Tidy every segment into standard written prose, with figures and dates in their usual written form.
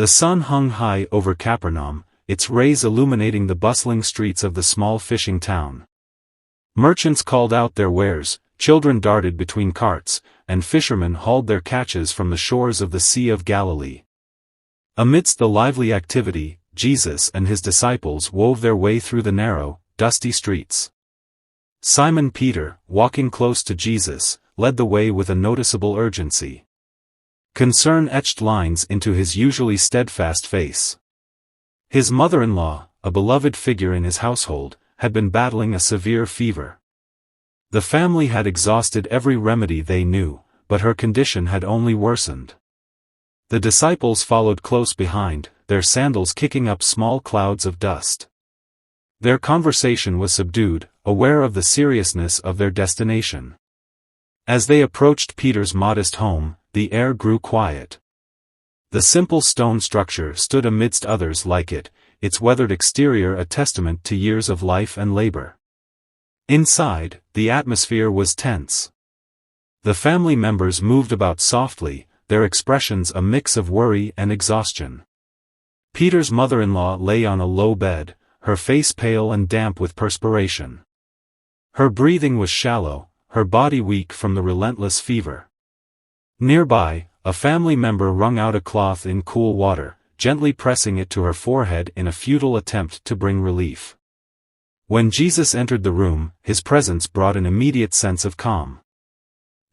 The sun hung high over Capernaum, its rays illuminating the bustling streets of the small fishing town. Merchants called out their wares, children darted between carts, and fishermen hauled their catches from the shores of the Sea of Galilee. Amidst the lively activity, Jesus and his disciples wove their way through the narrow, dusty streets. Simon Peter, walking close to Jesus, led the way with a noticeable urgency. Concern etched lines into his usually steadfast face. His mother-in-law, a beloved figure in his household, had been battling a severe fever. The family had exhausted every remedy they knew, but her condition had only worsened. The disciples followed close behind, their sandals kicking up small clouds of dust. Their conversation was subdued, aware of the seriousness of their destination. As they approached Peter's modest home, the air grew quiet. The simple stone structure stood amidst others like it, its weathered exterior a testament to years of life and labor. Inside, the atmosphere was tense. The family members moved about softly, their expressions a mix of worry and exhaustion. Peter's mother-in-law lay on a low bed, her face pale and damp with perspiration. Her breathing was shallow, her body weak from the relentless fever. Nearby, a family member wrung out a cloth in cool water, gently pressing it to her forehead in a futile attempt to bring relief. When Jesus entered the room, his presence brought an immediate sense of calm.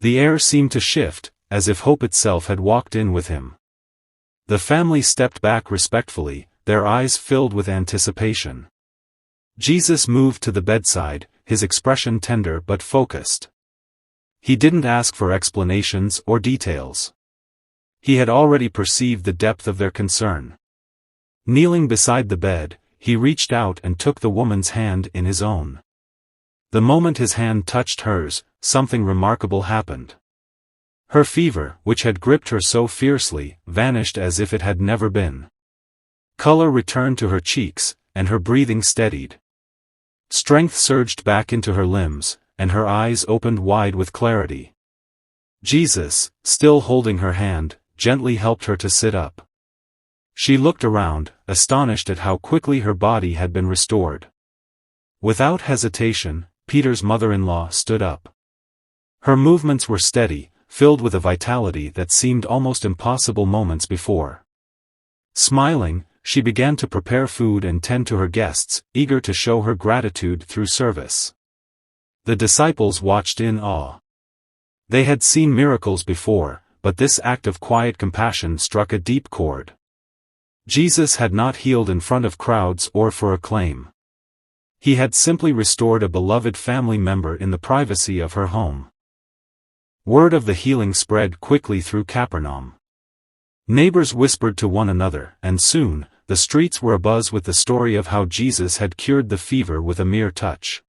The air seemed to shift, as if hope itself had walked in with him. The family stepped back respectfully, their eyes filled with anticipation. Jesus moved to the bedside, his expression tender but focused. He didn't ask for explanations or details. He had already perceived the depth of their concern. Kneeling beside the bed, he reached out and took the woman's hand in his own. The moment his hand touched hers, something remarkable happened. Her fever, which had gripped her so fiercely, vanished as if it had never been. Color returned to her cheeks, and her breathing steadied. Strength surged back into her limbs, and her eyes opened wide with clarity. Jesus, still holding her hand, gently helped her to sit up. She looked around, astonished at how quickly her body had been restored. Without hesitation, Peter's mother-in-law stood up. Her movements were steady, filled with a vitality that seemed almost impossible moments before. Smiling, she began to prepare food and tend to her guests, eager to show her gratitude through service. The disciples watched in awe. They had seen miracles before, but this act of quiet compassion struck a deep chord. Jesus had not healed in front of crowds or for acclaim. He had simply restored a beloved family member in the privacy of her home. Word of the healing spread quickly through Capernaum. Neighbors whispered to one another, and soon, the streets were abuzz with the story of how Jesus had cured the fever with a mere touch.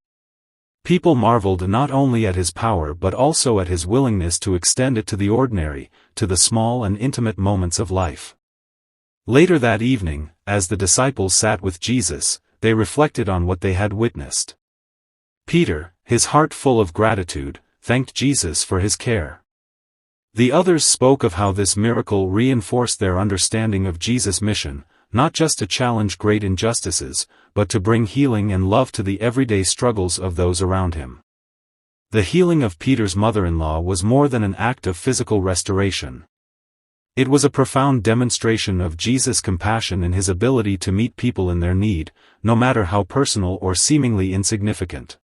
People marveled not only at his power but also at his willingness to extend it to the ordinary, to the small and intimate moments of life. Later that evening, as the disciples sat with Jesus, they reflected on what they had witnessed. Peter, his heart full of gratitude, thanked Jesus for his care. The others spoke of how this miracle reinforced their understanding of Jesus' mission, not just to challenge great injustices, but to bring healing and love to the everyday struggles of those around him. The healing of Peter's mother-in-law was more than an act of physical restoration. It was a profound demonstration of Jesus' compassion and his ability to meet people in their need, no matter how personal or seemingly insignificant.